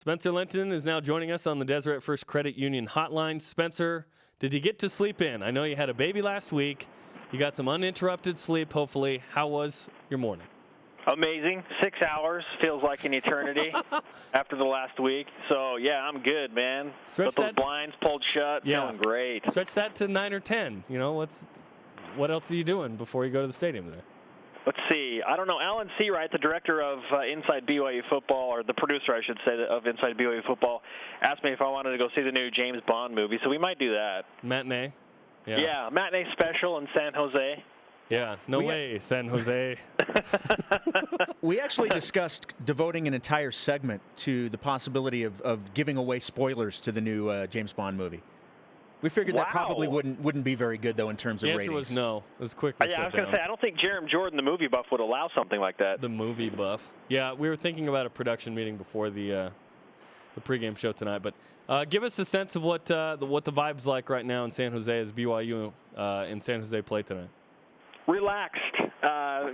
Spencer Linton is now joining us on the Deseret First Credit Union hotline. Spencer, did you get to sleep in? I know you had a baby last week. You got some uninterrupted sleep, hopefully. How was your morning? Amazing. 6 hours feels like an eternity after the last week. So, yeah, I'm good, man. Got those blinds pulled shut. Yeah. Feeling great. Stretch that to 9 or 10. You know, what else are you doing before you go to the stadium today? Let's see. I don't know. Alan Seawright, the director of Inside BYU Football, or the producer, I should say, of Inside BYU Football, asked me if I wanted to go see the new James Bond movie. So we might do that. Matinee? Yeah, matinee special in San Jose. Yeah, way, San Jose. We actually discussed devoting an entire segment to the possibility of giving away spoilers to the new James Bond movie. We figured that probably wouldn't be very good, though, in terms of ratings. The answer was no. It was quickly shut down. I was going to say, I don't think Jerem Jordan, the movie buff, would allow something like that. The movie buff. Yeah, we were thinking about a production meeting before the pregame show tonight. But give us a sense of what the vibe's like right now in San Jose as BYU in San Jose play tonight. Relaxed. As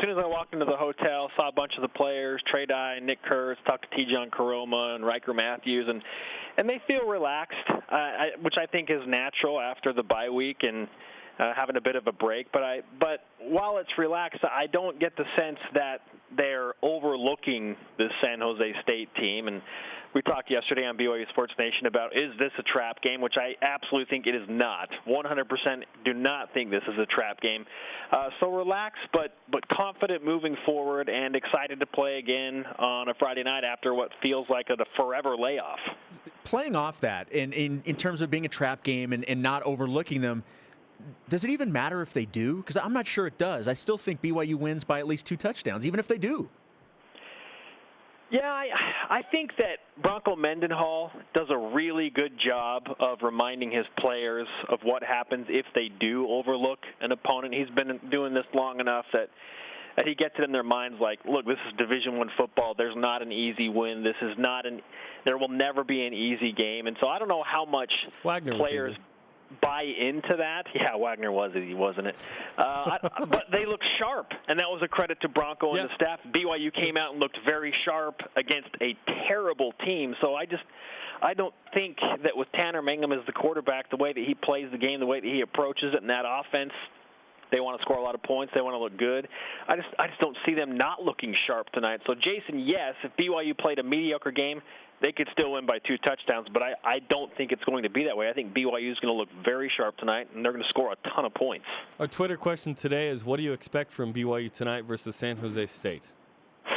soon as I walked into the hotel, saw a bunch of the players, Trey Dye, Nick Kurtz, talked to T-John Karoma and Riker Matthews, and they feel relaxed, which I think is natural after the bye week and having a bit of a break. But while it's relaxed, I don't get the sense that they're overlooking the San Jose State team. And we talked yesterday on BYU Sports Nation about, is this a trap game, which I absolutely think it is not. 100% do not think this is a trap game. So relaxed but confident moving forward and excited to play again on a Friday night after what feels like a forever layoff. Playing off that, in terms of being a trap game and not overlooking them, does it even matter if they do? Because I'm not sure it does. I still think BYU wins by at least 2 touchdowns, even if they do. Yeah, I think that Bronco Mendenhall does a really good job of reminding his players of what happens if they do overlook an opponent. He's been doing this long enough that he gets it in their minds like, look, this is Division I football. There's not an easy win. There will never be an easy game. And so I don't know how much players buy into that. Yeah, Wagner was easy, wasn't it? But they look sharp, and that was a credit to Bronco and the staff. BYU came out and looked very sharp against a terrible team. So I don't think that with Tanner Mangum as the quarterback, the way that he plays the game, the way that he approaches it in that offense, they want to score a lot of points. They want to look good. I just don't see them not looking sharp tonight. So, Jason, yes, if BYU played a mediocre game, they could still win by 2 touchdowns, but I don't think it's going to be that way. I think BYU is going to look very sharp tonight, and they're going to score a ton of points. Our Twitter question today is, what do you expect from BYU tonight versus San Jose State?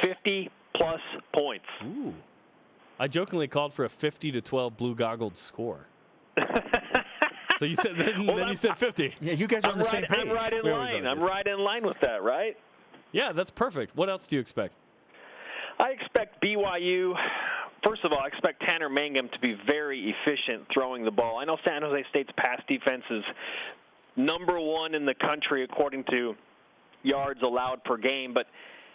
50-plus points. Ooh. I jokingly called for a 50-12 blue-goggled score. So you said then you said 50. Yeah, you guys are on the same page. I'm right in line. I'm right in line with that, right? Yeah, that's perfect. What else do you expect? I expect BYU. First of all, I expect Tanner Mangum to be very efficient throwing the ball. I know San Jose State's pass defense is number 1 in the country according to yards allowed per game, but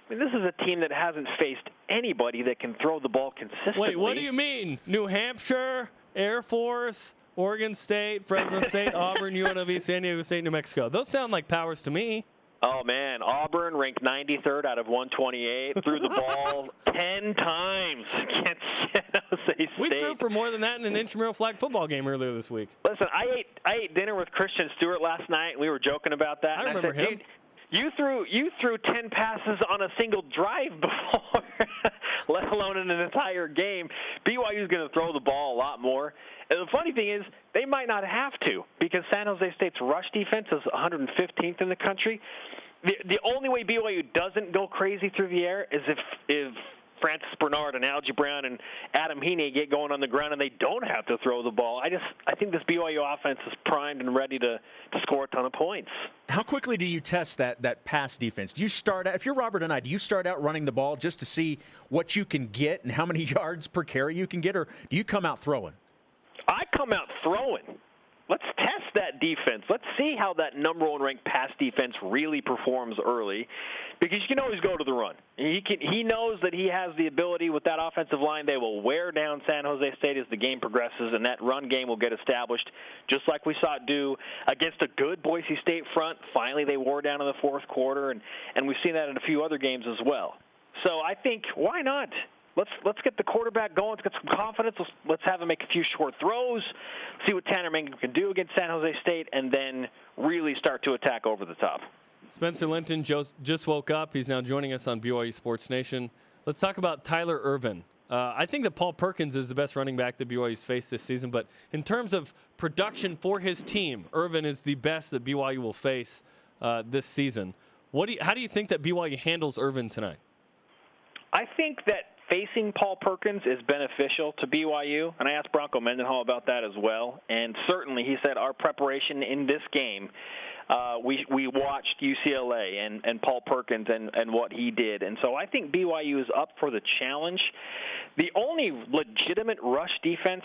I mean, this is a team that hasn't faced anybody that can throw the ball consistently. Wait, what do you mean? New Hampshire, Air Force, Oregon State, Fresno State, Auburn, UNLV, San Diego State, New Mexico. Those sound like powers to me. Oh, man. Auburn ranked 93rd out of 128. Threw the ball 10 times against San Jose State. We threw for more than that in an intramural flag football game earlier this week. Listen, I ate dinner with Christian Stewart last night, and we were joking about that. I remember him. You threw 10 passes on a single drive before, let alone in an entire game. BYU's going to throw the ball a lot more. And the funny thing is, they might not have to, because San Jose State's rush defense is 115th in the country. The only way BYU doesn't go crazy through the air is if Francis Bernard and Algie Brown and Adam Heaney get going on the ground and they don't have to throw the ball. I think this BYU offense is primed and ready to score a ton of points. How quickly do you test that pass defense? Do you start out, if you're Robert and I, do you start out running the ball just to see what you can get and how many yards per carry you can get, or do you come out throwing? I come out throwing. Let's test that defense. Let's see how that number 1 ranked pass defense really performs early, because you can always go to the run. He knows that he has the ability with that offensive line. They will wear down San Jose State as the game progresses, and that run game will get established, just like we saw it do against a good Boise State front. Finally, they wore down in the fourth quarter, and we've seen that in a few other games as well. So I think, why not? Let's get the quarterback going. Let's get some confidence. Let's have him make a few short throws, see what Tanner Mangum can do against San Jose State, and then really start to attack over the top. Spencer Linton just woke up. He's now joining us on BYU Sports Nation. Let's talk about Tyler Ervin. I think that Paul Perkins is the best running back that BYU's faced this season, but in terms of production for his team, Ervin is the best that BYU will face this season. How do you think that BYU handles Ervin tonight? I think that facing Paul Perkins is beneficial to BYU, and I asked Bronco Mendenhall about that as well, and certainly he said our preparation in this game, we watched UCLA and Paul Perkins and what he did, and so I think BYU is up for the challenge. The only legitimate rush defense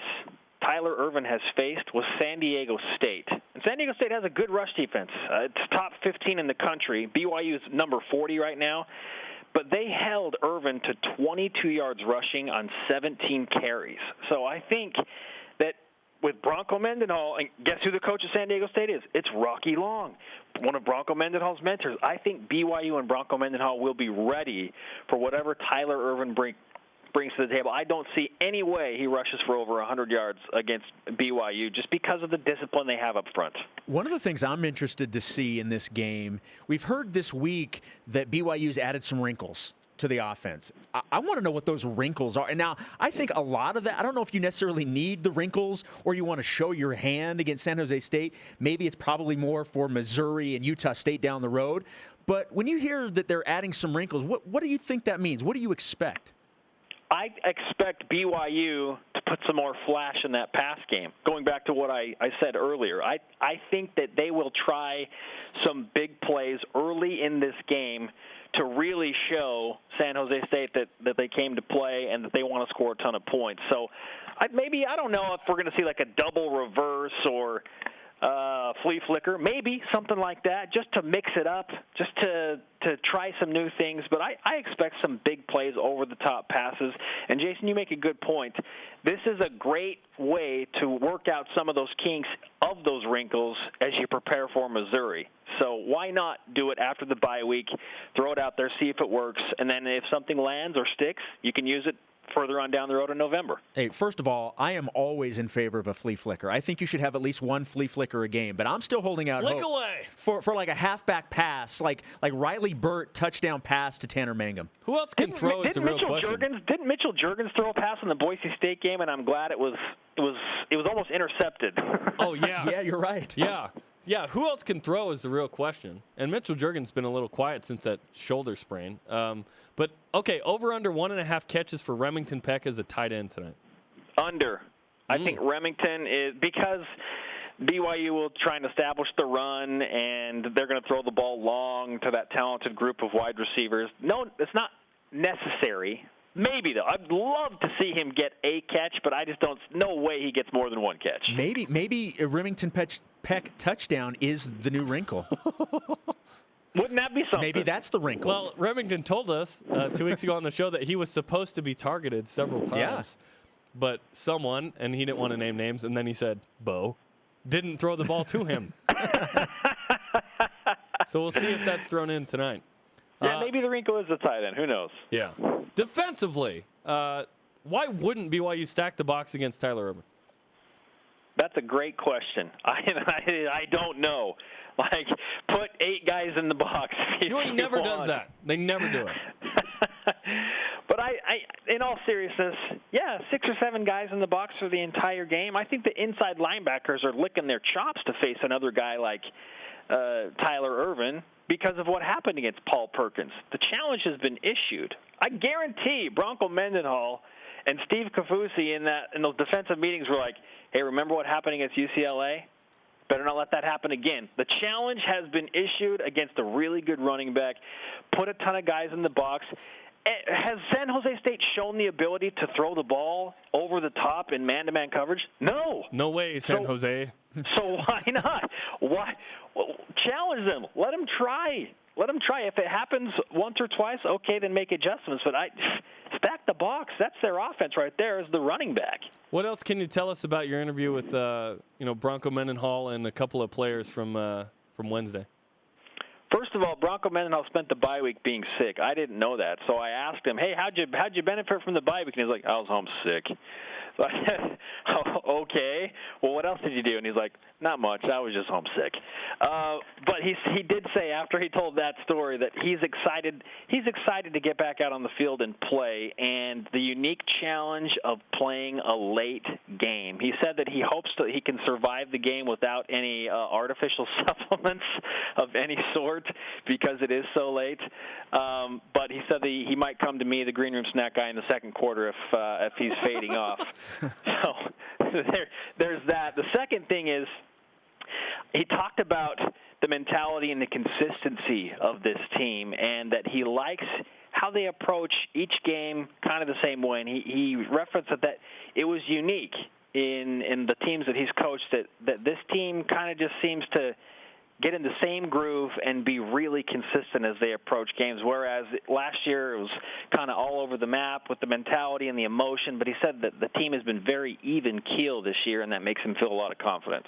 Tyler Ervin has faced was San Diego State. And San Diego State has a good rush defense. It's top 15 in the country. BYU is number 40 right now. But they held Ervin to 22 yards rushing on 17 carries. So I think that with Bronco Mendenhall, and guess who the coach of San Diego State is? It's Rocky Long, one of Bronco Mendenhall's mentors. I think BYU and Bronco Mendenhall will be ready for whatever Tyler Ervin brings to the table. I don't see any way he rushes for over 100 yards against BYU just because of the discipline they have up front. One of the things I'm interested to see in this game, we've heard this week that BYU's added some wrinkles to the offense. I want to know what those wrinkles are. And now, I think a lot of that, I don't know if you necessarily need the wrinkles or you want to show your hand against San Jose State. Maybe it's probably more for Missouri and Utah State down the road. But when you hear that they're adding some wrinkles, what do you think that means? What do you expect? I expect BYU to put some more flash in that pass game. Going back to what I said earlier, I think that they will try some big plays early in this game to really show San Jose State that they came to play and that they want to score a ton of points. So I don't know if we're going to see like a double reverse or flea flicker, maybe something like that, just to mix it up, just to try some new things. But I expect some big plays over the top passes. And Jason, you make a good point. This is a great way to work out some of those kinks of those wrinkles as you prepare for Missouri. So why not do it after the bye week, throw it out there, see if it works, and then if something lands or sticks, you can use it further on down the road in November. Hey, first of all, I am always in favor of a flea flicker. I think you should have at least one flea flicker a game, but I'm still holding out Flick hope away. for like a halfback pass, like Riley Burt touchdown pass to Tanner Mangum. Who else can throw is the real question. Didn't Mitchell Juergens throw a pass in the Boise State game, and I'm glad it was almost intercepted. Oh, yeah. Yeah, you're right. Yeah, who else can throw is the real question. And Mitchell Juergens been a little quiet since that shoulder sprain. But, okay, over under 1.5 catches for Remington PECK as a tight end tonight. Under. I think Remington is, because BYU will try and establish the run, and they're going to throw the ball long to that talented group of wide receivers. No, it's not necessary. Maybe, though. I'd love to see him get a catch, but I just don't – no way he gets more than one catch. Maybe a Remington PECK touchdown is the new wrinkle. Wouldn't that be something? Maybe that's the wrinkle. Well, Remington told us 2 weeks ago on the show that he was supposed to be targeted several times. Yeah. But someone, and he didn't want to name names, and then he said, Bo, didn't throw the ball to him. So we'll see if that's thrown in tonight. Yeah, maybe the wrinkle is the tight end. Who knows? Yeah. Defensively, why wouldn't BYU stack the box against Tyler Ervin? That's a great question. I don't know. Like, put 8 guys in the box. BYU never does that. They never do it. But I, in all seriousness, yeah, 6 or 7 guys in the box for the entire game. I think the inside linebackers are licking their chops to face another guy like Tyler Ervin because of what happened against Paul Perkins. The challenge has been issued. I guarantee Bronco Mendenhall and Steve Kafusi in those defensive meetings were like, hey, remember what happened against UCLA? Better not let that happen again. The challenge has been issued against a really good running back. Put a ton of guys in the box. Has San Jose State shown the ability to throw the ball over the top in man-to-man coverage? No. No way, San Jose. So why not? Why? Well, challenge them. Let them try. Let them try. If it happens once or twice, okay, then make adjustments. But stack the box. That's their offense right there, is the running back. What else can you tell us about your interview with Bronco Mendenhall and a couple of players from Wednesday? First of all, Bronco Mendenhall spent the bye week being sick. I didn't know that, so I asked him, "Hey, how'd you benefit from the bye week?" And he's like, "I was homesick." So I said, "Oh, okay. Well, what else did you do?" And he's like, "Not much. I was just homesick." But he did say after he told that story that he's excited. He's excited to get back out on the field and play, and the unique challenge of playing a late game. He said that he hopes that he can survive the game without any artificial supplements of any sort because it is so late. But he said that he might come to me, the green room snack guy, in the second quarter if he's fading off. So there's that. The second thing is he talked about the mentality and the consistency of this team, and that he likes how they approach each game kind of the same way. And he referenced that it was unique in the teams that he's coached, that this team kind of just seems to get in the same groove and be really consistent as they approach games, whereas last year it was kind of all over the map with the mentality and the emotion. But he said that the team has been very even-keeled this year, and that makes him feel a lot of confidence.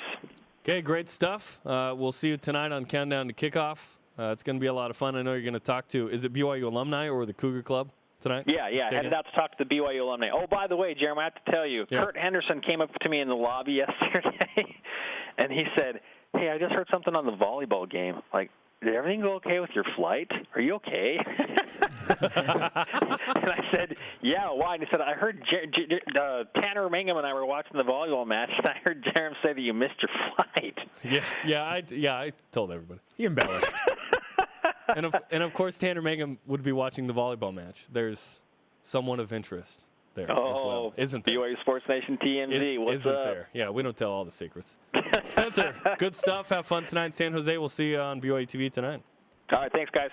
Okay, great stuff. We'll see you tonight on Countdown to Kickoff. It's going to be a lot of fun. I know you're going to talk to, is it BYU alumni or the Cougar Club tonight? Yeah, headed out to talk to the BYU alumni. Oh, by the way, Jeremy, I have to tell you, Kurt Henderson came up to me in the lobby yesterday, and he said, "Hey, I just heard something on the volleyball game. Like, did everything go okay with your flight? Are you okay?" And I said, "Yeah, why?" And he said, "I heard Tanner Mangum and I were watching the volleyball match, and I heard Jeremy say that you missed your flight." I told everybody. He embellished. and of course, Tanner Mangum would be watching the volleyball match. There's someone of interest there as well, isn't there? BYU Sports Nation TMZ, what's isn't up? there? Yeah, we don't tell all the secrets. Spencer, good stuff. Have fun tonight in San Jose. We'll see you on BYUtv tonight. All right, thanks, guys.